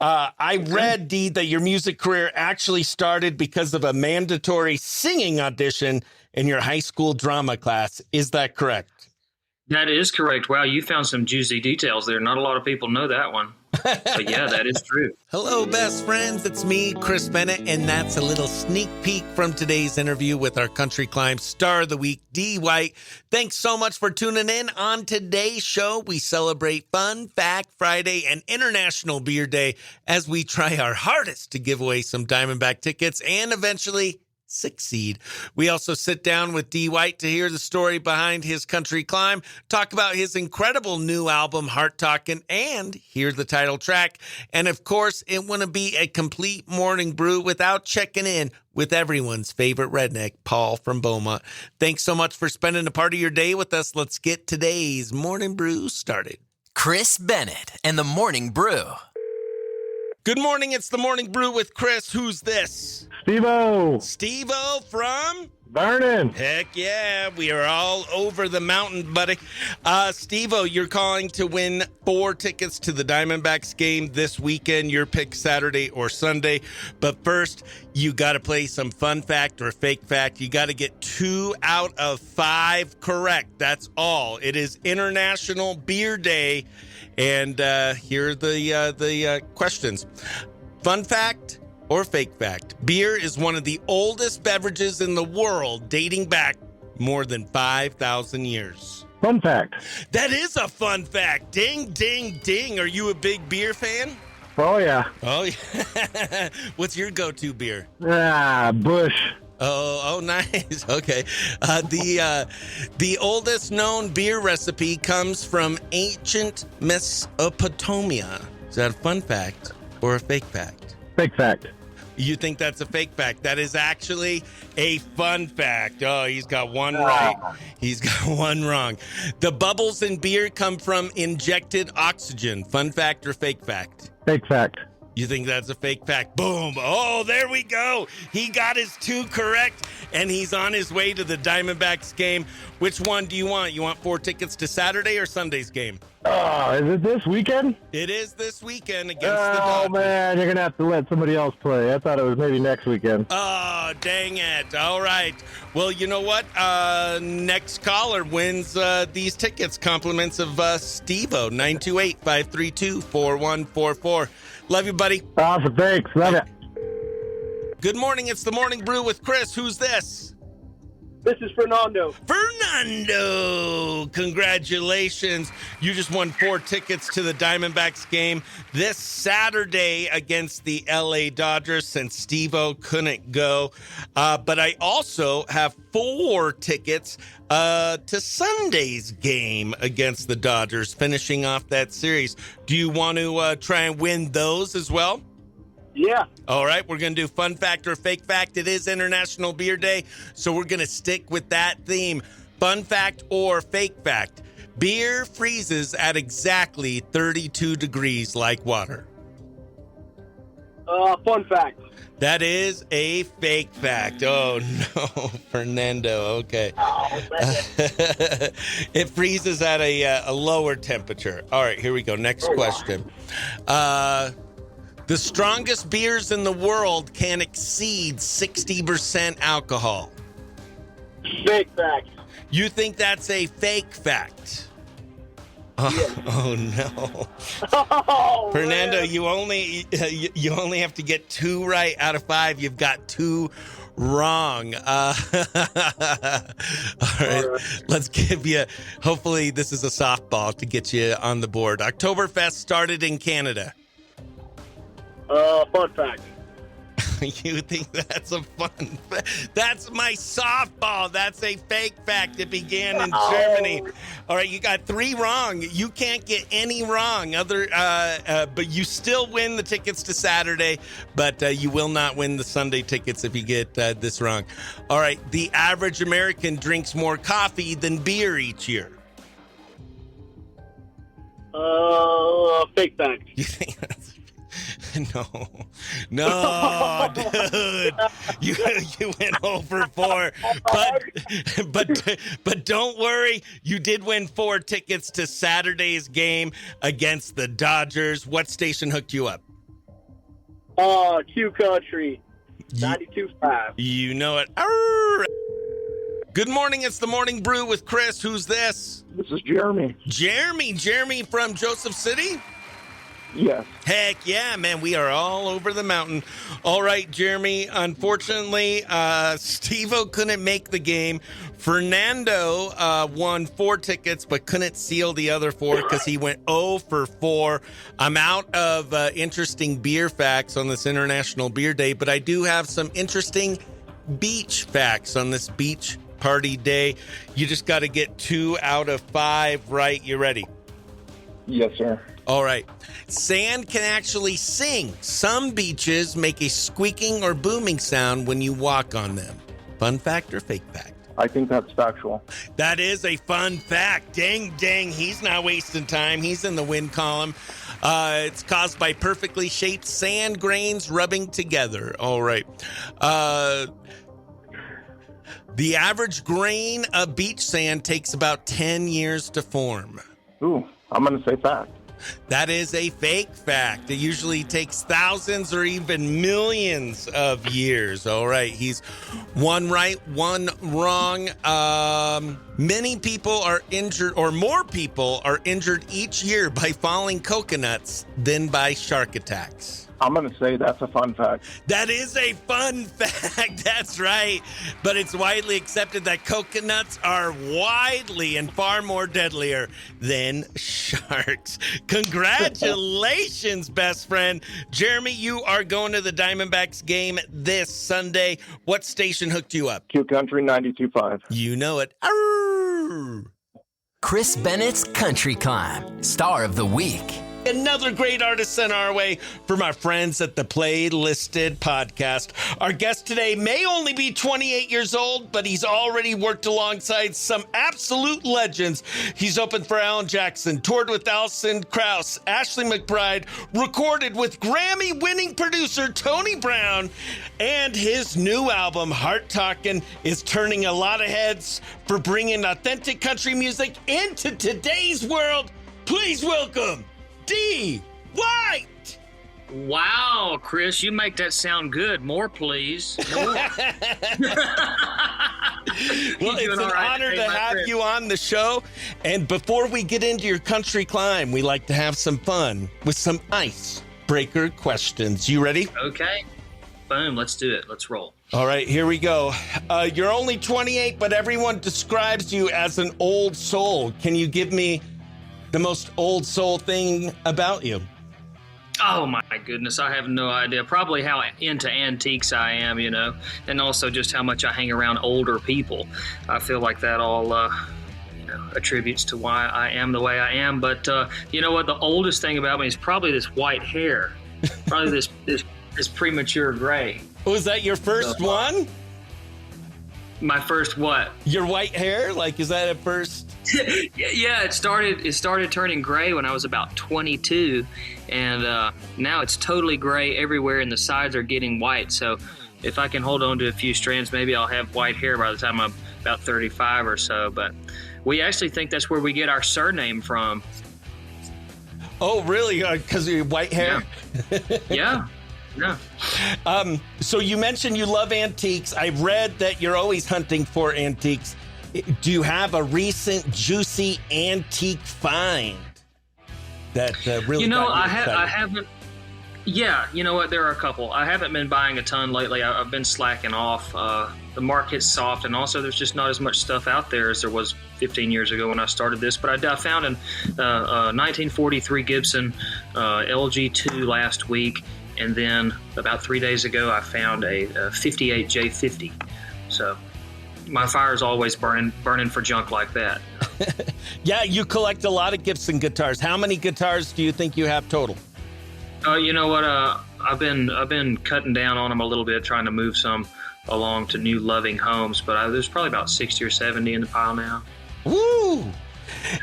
I read, Dee, that your music career actually started because of a mandatory singing audition in your high school drama class. Is that correct? That is correct. Wow, you found some juicy details there. Not a lot of people know that one. But yeah, that is true. Hello, best friends. It's me, Chris Bennett, and that's a little sneak peek from today's interview with our Country Climb Star of the Week, Dee White. Thanks so much for tuning in. On today's show, we celebrate Fun Fact Friday and International Beer Day as we try our hardest to give away some Diamondback tickets and eventually succeed. We also sit down with Dee White to hear the story behind his country climb, talk about his incredible new album, Heart Talkin', and hear the title track. And of course, it wouldn't be a complete Morning Brew without checking in with everyone's favorite redneck, Paul from Beaumont. Thanks so much for spending a part of your day with us. Let's get today's Morning Brew started. Chris Bennett and the Morning Brew. Good morning. It's the Morning Brew with Chris. Who's this? Steve-O. Steve-O from? Vernon. Heck yeah. We are all over the mountain, buddy. Steve-O, you're calling to win 4 tickets to the Diamondbacks game this weekend. Your pick Saturday or Sunday. But first, you got to play some fun fact or fake fact. You got to get 2 out of 5 correct. That's all. It is International Beer Day. And here are the questions. Fun fact or fake fact? Beer is one of the oldest beverages in the world, dating back more than 5,000 years. Fun fact. That is a fun fact. Ding, ding, ding. Are you a big beer fan? Oh, yeah. Oh, yeah. What's your go-to beer? Bush. Oh, nice. Okay. The oldest known beer recipe comes from ancient Mesopotamia. Is that a fun fact or a fake fact? Fake fact. You think that's a fake fact? That is actually a fun fact. Oh, he's got one right. He's got one wrong. The bubbles in beer come from injected oxygen. Fun fact or fake fact? Fake fact. You think that's a fake fact? Boom. Oh, there we go. He got his 2 correct, and he's on his way to the Diamondbacks game. Which one do you want? You want 4 tickets to Saturday or Sunday's game? Is it this weekend? It is this weekend against the Dodgers. Oh, man, you're going to have to let somebody else play. I thought it was maybe next weekend. Oh, dang it. All right. Well, you know what? Next caller wins these tickets. Compliments of Steve-O, 928-532-4144. Love you, buddy. Awesome. Thanks. Love it. Good morning. It's the Morning Brew with Chris. Who's this? This is Fernando. Fernando, congratulations. You just won 4 tickets to the Diamondbacks game this Saturday against the LA Dodgers since Steve-O couldn't go. But I also have 4 tickets to Sunday's game against the Dodgers, finishing off that series. Do you want to try and win those as well? Yeah. All right, we're going to do fun fact or fake fact. It is International Beer Day, so we're going to stick with that theme. Fun fact or fake fact? Beer freezes at exactly 32 degrees like water. Fun fact. That is a fake fact. Oh, no, Fernando. Okay. It freezes at a lower temperature. All right, here we go. Next question. The strongest beers in the world can exceed 60% alcohol. Fake fact. You think that's a fake fact? Oh no. Oh, Fernando, man. you only have to get 2 right out of 5. You've got 2 wrong. All right. Let's give you, hopefully this is a softball to get you on the board. Oktoberfest started in Canada. Fun fact. You think that's a fun fact? That's my softball. That's a fake fact. It began in Germany. All right, you got 3 wrong. You can't get any wrong. But you still win the tickets to Saturday, but you will not win the Sunday tickets if you get this wrong. All right, the average American drinks more coffee than beer each year. Fake fact. You think that's... No, dude, you went over 4, but don't worry, you did win 4 tickets to Saturday's game against the Dodgers. What station hooked you up? Q Country, 92.5. You know it. Arr! Good morning. It's the Morning Brew with Chris. Who's this? This is Jeremy. Jeremy from Joseph City? Yes. Heck yeah, man. We are all over the mountain. All right, Jeremy. Unfortunately, Steve-O couldn't make the game. Fernando won 4 tickets, but couldn't seal the other 4 because he went 0 for 4. I'm out of interesting beer facts on this International Beer Day, but I do have some interesting beach facts on this beach party day. You just got to get 2 out of 5 right. You ready? Yes, sir. All right. Sand can actually sing. Some beaches make a squeaking or booming sound when you walk on them. Fun fact or fake fact? I think that's factual. That is a fun fact. Dang. He's not wasting time. He's in the win column. It's caused by perfectly shaped sand grains rubbing together. All right. The average grain of beach sand takes about 10 years to form. Ooh, I'm going to say fact. That is a fake fact. It usually takes thousands or even millions of years. All right. He's 1 right, 1 wrong. Many people are injured, or more people are injured each year by falling coconuts than by shark attacks. I'm going to say that's a fun fact. That is a fun fact. That's right. But it's widely accepted that coconuts are widely and far more deadlier than sharks. Congratulations, best friend. Jeremy, you are going to the Diamondbacks game this Sunday. What station hooked you up? Q Country 92.5. You know it. Arr! Chris Bennett's Country Climb, Star of the Week. Another great artist sent our way from our friends at the Playlisted podcast. Our guest today may only be 28 years old, but he's already worked alongside some absolute legends. He's opened for Alan Jackson, toured with Alison Krauss, Ashley McBride, recorded with Grammy-winning producer Tony Brown, and his new album, Heart Talkin', is turning a lot of heads for bringing authentic country music into today's world. Please welcome Dee White! Wow, Chris, you make that sound good. More, please. More. Well, it's an honor to have you on the show. And before we get into your country climb, we like to have some fun with some icebreaker questions. You ready? Okay. Boom, let's do it. Let's roll. All right, here we go. You're only 28, but everyone describes you as an old soul. Can you give me the most old soul thing about you? Oh, my goodness. I have no idea. Probably how into antiques I am, and also just how much I hang around older people. I feel like that all, attributes to why I am the way I am. But you know what? The oldest thing about me is probably this white hair. Probably this premature gray. Was that your first one? My first what? Your white hair? Like, is that at first? Yeah, it started turning gray when I was about 22, and now it's totally gray everywhere, and the sides are getting white. So if I can hold on to a few strands, maybe I'll have white hair by the time I'm about 35 or so. But we actually think that's where we get our surname from. Oh, really? Because of your white hair? Yeah. Yeah. So you mentioned you love antiques. I read that you're always hunting for antiques. Do you have a recent juicy antique find that really? I haven't. Yeah, you know what? There are a couple. I haven't been buying a ton lately. I've been slacking off. The market's soft, and also there's just not as much stuff out there as there was 15 years ago when I started this. But I found a 1943 Gibson LG2 last week, and then about 3 days ago I found a 58 J50. So my fire's always burning for junk like that. Yeah, you collect a lot of Gibson guitars. How many guitars do you think you have total? You know what? I've been cutting down on them a little bit, trying to move some along to new loving homes. But there's probably about 60 or 70 in the pile now. Woo!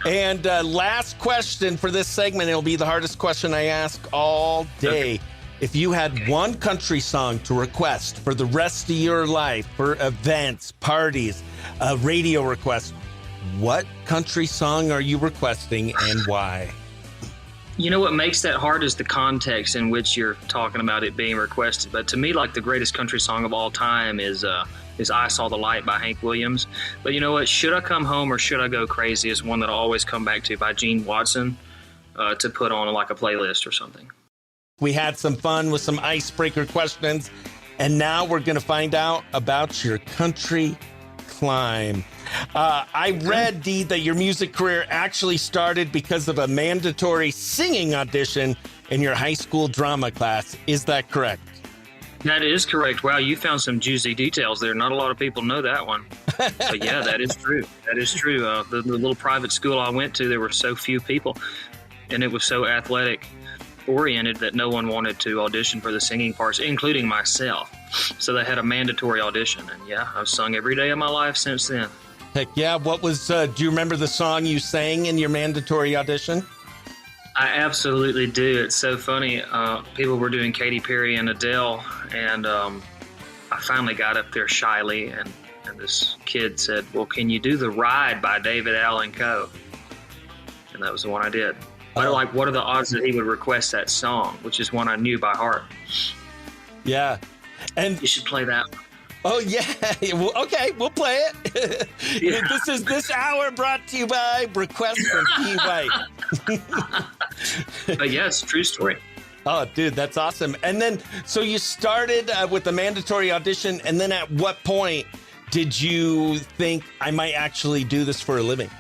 And last question for this segment. It'll be the hardest question I ask all day. Okay. If you had one country song to request for the rest of your life, for events, parties, a radio request, what country song are you requesting and why? You know what makes that hard is the context in which you're talking about it being requested. But to me, like, the greatest country song of all time is I Saw the Light by Hank Williams. But you know what? Should I Come Home or Should I Go Crazy is one that I always come back to by Gene Watson to put on like a playlist or something. We had some fun with some icebreaker questions, and now we're going to find out about your country climb. I read, Dee, that your music career actually started because of a mandatory singing audition in your high school drama class. Is that correct? That is correct. Wow, you found some juicy details there. Not a lot of people know that one. But yeah, that is true. That is true. The little private school I went to, there were so few people, and it was so athletic oriented that no one wanted to audition for the singing parts, including myself. So they had a mandatory audition, and yeah, I've sung every day of my life since then. Heck yeah. What was, do you remember the song you sang in your mandatory audition? I absolutely do. It's so funny. People were doing Katy Perry and Adele, and I finally got up there shyly, and this kid said, well, can you do The Ride by David Allen Coe? And that was the one I did. But like, what are the odds that he would request that song, which is one I knew by heart? Yeah. And you should play that one. Oh, yeah. Well, okay, we'll play it. Yeah. This hour brought to you by Request from Dee White. But yeah, it's a true story. Oh, dude, that's awesome. And then, so you started with the mandatory audition, and then at what point did you think, I might actually do this for a living?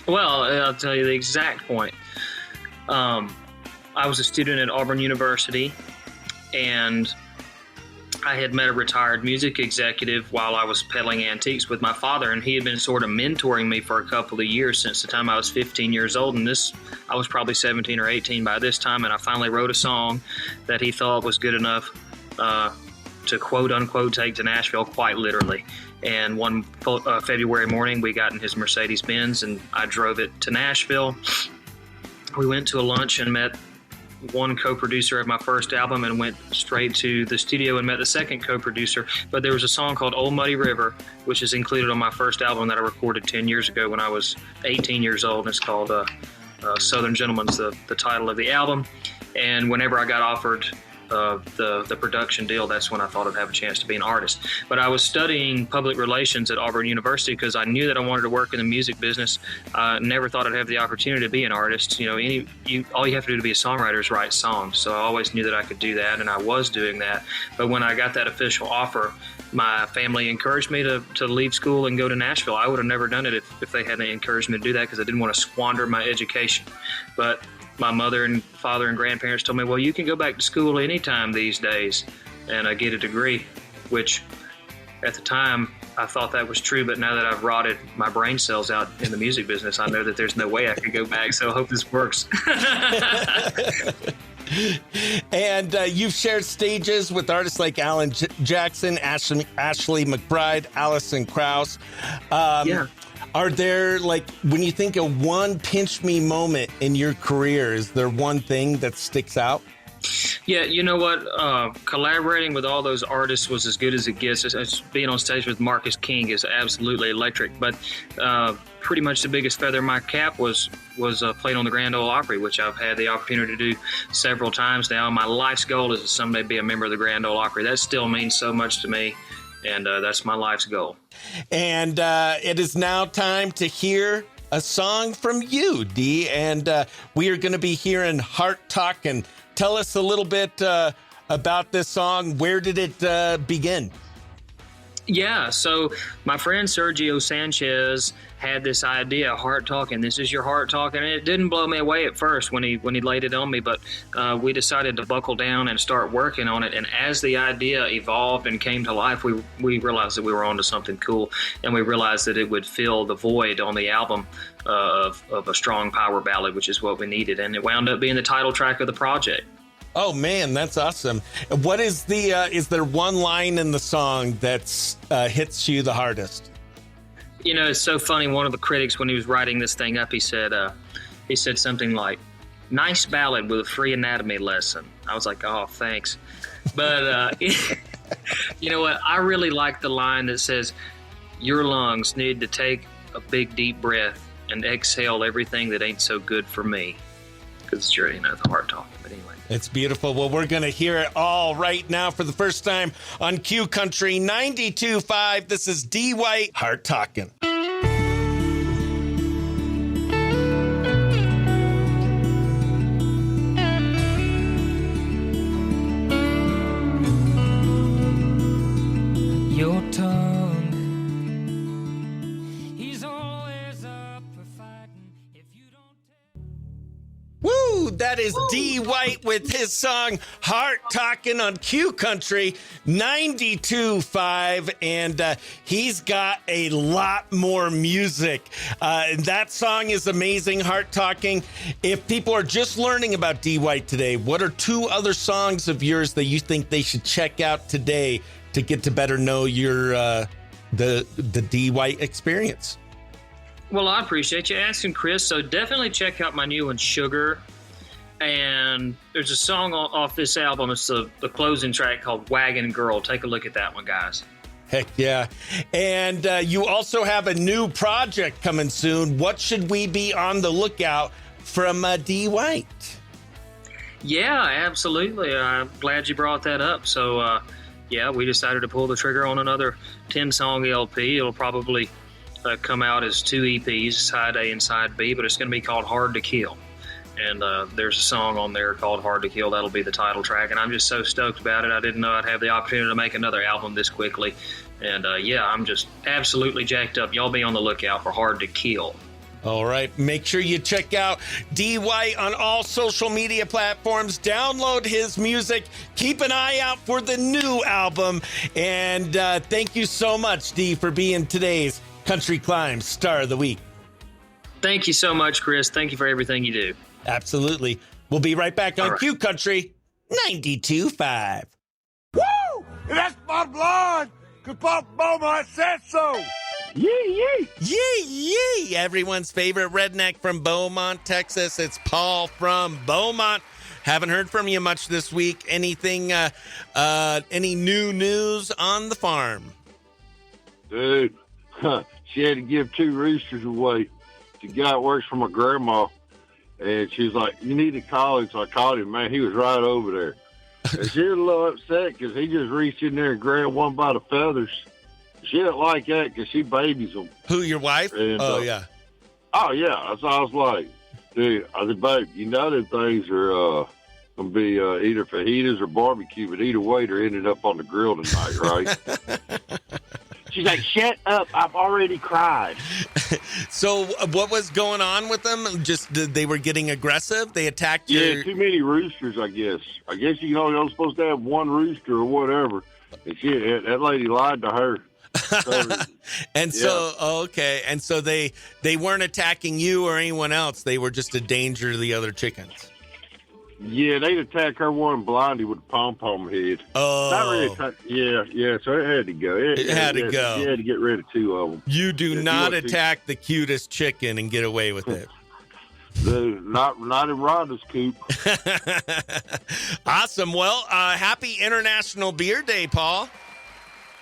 Well, I'll tell you the exact point. I was a student at Auburn University, and I had met a retired music executive while I was peddling antiques with my father, and he had been sort of mentoring me for a couple of years since the time I was 15 years old, and I was probably 17 or 18 by this time, and I finally wrote a song that he thought was good enough to quote-unquote take to Nashville, quite literally. And one February morning, we got in his Mercedes-Benz, and I drove it to Nashville. We went to a lunch and met one co-producer of my first album, and went straight to the studio and met the second co-producer. But there was a song called Old Muddy River, which is included on my first album that I recorded 10 years ago when I was 18 years old. And it's called Southern Gentleman's the title of the album. And whenever I got offered the production deal, that's when I thought I'd have a chance to be an artist. But I was studying public relations at Auburn University because I knew that I wanted to work in the music business. Never thought I'd have the opportunity to be an artist. You know, all you have to do to be a songwriter is write songs. So I always knew that I could do that, and I was doing that. But when I got that official offer, my family encouraged me to leave school and go to Nashville. I would have never done it if they hadn't encouraged me to do that, because I didn't want to squander my education. But my mother and father and grandparents told me, well, you can go back to school anytime these days and get a degree, which at the time I thought that was true. But now that I've rotted my brain cells out in the music business, I know that there's no way I could go back. So I hope this works. And you've shared stages with artists like Alan Jackson, Ashley McBryde, Alison Krauss. Yeah. Are there, like, when you think of one pinch me moment in your career, is there one thing that sticks out? Yeah, you know what? Collaborating with all those artists was as good as it gets. As being on stage with Marcus King is absolutely electric. But pretty much the biggest feather in my cap was playing on the Grand Ole Opry, which I've had the opportunity to do several times now. My life's goal is to someday be a member of the Grand Ole Opry. That still means so much to me, and that's my life's goal. And it is now time to hear a song from you, Dee. And we are going to be hearing Heart Talkin'. Tell us a little bit about this song. Where did it begin? Yeah, so my friend Sergio Sanchez had this idea, Heart Talkin'. This is your heart talking. And it didn't blow me away at first when he laid it on me, but we decided to buckle down and start working on it. And as the idea evolved and came to life, we realized that we were onto something cool, and we realized that it would fill the void on the album of a strong power ballad, which is what we needed. And it wound up being the title track of the project. Oh man, that's awesome. What is is there one line in the song that hits you the hardest? You know, it's so funny. One of the critics, when he was writing this thing up, he said something like, "Nice ballad with a free anatomy lesson." I was like, "Oh, thanks." But you know what? I really like the line that says, "Your lungs need to take a big deep breath and exhale everything that ain't so good for me." because it's your, the heart talking. But anyway. It's beautiful. Well, we're going to hear it all right now for the first time on Q Country 92.5. This is Dee White, Heart Talkin'. Your tongue, he's always up for fighting. If you don't Woo! That is Dee White with his song Heart Talkin' on Q Country 92.5. And he's got a lot more music. That song is amazing, Heart Talking. If people are just learning about Dee White today, what are 2 other songs of yours that you think they should check out today to get to better know your the Dee White experience? Well, I appreciate you asking, Chris. So definitely check out my new one, Sugar. And there's a song off this album. It's the closing track called Wagon Girl. Take a look at that one, guys. Heck yeah. And you also have a new project coming soon. What should we be on the lookout from Dee White? Yeah, absolutely. I'm glad you brought that up. So, yeah, we decided to pull the trigger on another 10-song LP. It'll probably come out as 2 EPs, side A and side B, but it's going to be called Hard to Kill. And there's a song on there called Hard to Kill. That'll be the title track. And I'm just so stoked about it. I didn't know I'd have the opportunity to make another album this quickly. And, yeah, I'm just absolutely jacked up. Y'all be on the lookout for Hard to Kill. All right. Make sure you check out Dee White on all social media platforms. Download his music. Keep an eye out for the new album. And thank you so much, Dee, for being today's Country Climb Star of the Week. Thank you so much, Chris. Thank you for everything you do. Absolutely. We'll be right back on Q Country 92.5. Woo! And that's my blood, because Papa Beaumont said so. Yee, yee. Yee, yee. Everyone's favorite redneck from Beaumont, Texas. It's Paul from Beaumont. Haven't heard from you much this week. Anything, any new news on the farm? Dude, she had to give 2 roosters away. The guy that works for my grandma. And she was like, you need to call him. So I called him. Man, he was right over there. And she was a little upset because he just reached in there and grabbed one by the feathers. She didn't like that because she babies them. Who, your wife? And, oh, yeah. Oh, yeah. So I was like, dude, I said, babe, you know them things are going to be either fajitas or barbecue, but either way, they're ending up on the grill tonight, right? She's like, shut up. I've already cried. So what was going on with them? Just they were getting aggressive? They attacked you? Yeah, too many roosters, I guess. I guess you're only supposed to have 1 rooster or whatever. And that lady lied to her. So, and so, okay. And so they weren't attacking you or anyone else. They were just a danger to the other chickens. Yeah, they'd attack her one blondie with a pom-pom head. Oh. Not really yeah, so it had to go. It had to go. She had to get rid of 2 of them. You do not attack the cutest chicken and get away with it. Not in Rhonda's coop. Awesome. Well, happy International Beer Day, Paul.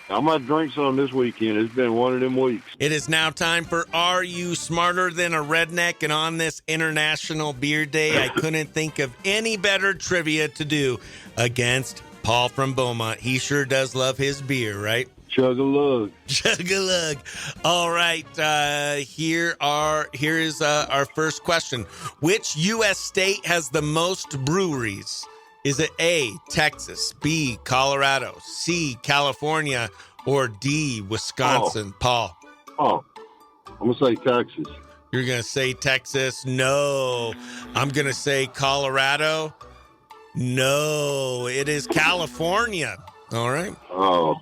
I'm going to drink some this weekend. It's been one of them weeks. It is now time for Are You Smarter Than a Redneck? And on this International Beer Day, I couldn't think of any better trivia to do against Paul from Beaumont. He sure does love his beer, right? Chug-a-lug. Chug-a-lug. All right. Here is our first question. Which U.S. state has the most breweries? Is it A, Texas, B, Colorado, C, California, or D, Wisconsin? Paul. I'm going to say Texas. You're going to say Texas? No. I'm going to say Colorado? No. It is California. All right. Oh.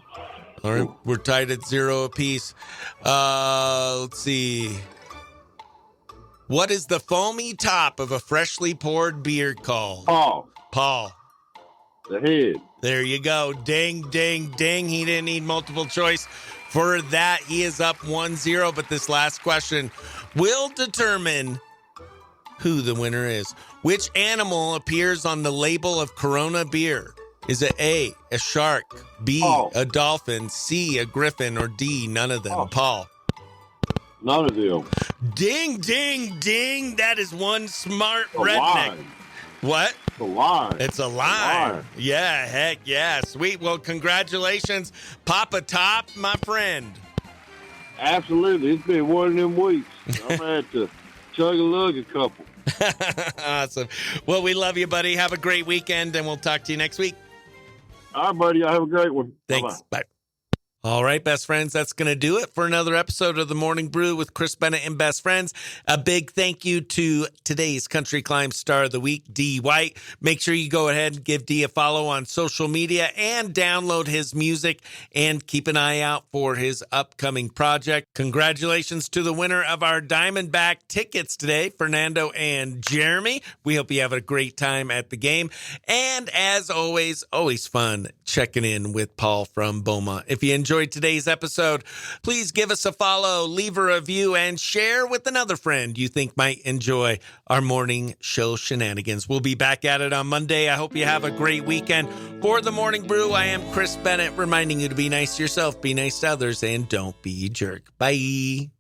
All right. We're tied at 0 apiece. Let's see. What is the foamy top of a freshly poured beer called? Paul. The head. There you go. Ding, ding, ding. He didn't need multiple choice for that. He is up 1-0, but this last question will determine who the winner is. Which animal appears on the label of Corona beer? Is it A, a shark, B, a dolphin, C, a griffin, or D, none of them? Paul. None of them. Ding, ding, ding. That is one smart A redneck. line. What? It's a line. It's a lie. Yeah, heck yeah. Sweet. Well, congratulations, Papa Top, my friend. Absolutely. It's been one of them weeks. I'm going to have to chug a lug a couple. Awesome. Well, we love you, buddy. Have a great weekend, and we'll talk to you next week. All right, buddy. Y'all have a great one. Thanks. Bye-bye. Bye. All right, best friends, that's going to do it for another episode of the Morning Brew with Chris Bennett and Best Friends. A big thank you to today's Country Climb Star of the Week, Dee White. Make sure you go ahead and give Dee a follow on social media and download his music and keep an eye out for his upcoming project. Congratulations to the winner of our Diamondback tickets today, Fernando and Jeremy. We hope you have a great time at the game. And as always fun checking in with Paul from Beaumont. If you enjoyed today's episode, please give us a follow, leave a review, and share with another friend you think might enjoy our morning show shenanigans. We'll be back at it on Monday. I hope you have a great weekend. For the Morning Brew, I am Chris Bennett, reminding you to be nice to yourself, be nice to others, and don't be a jerk. Bye.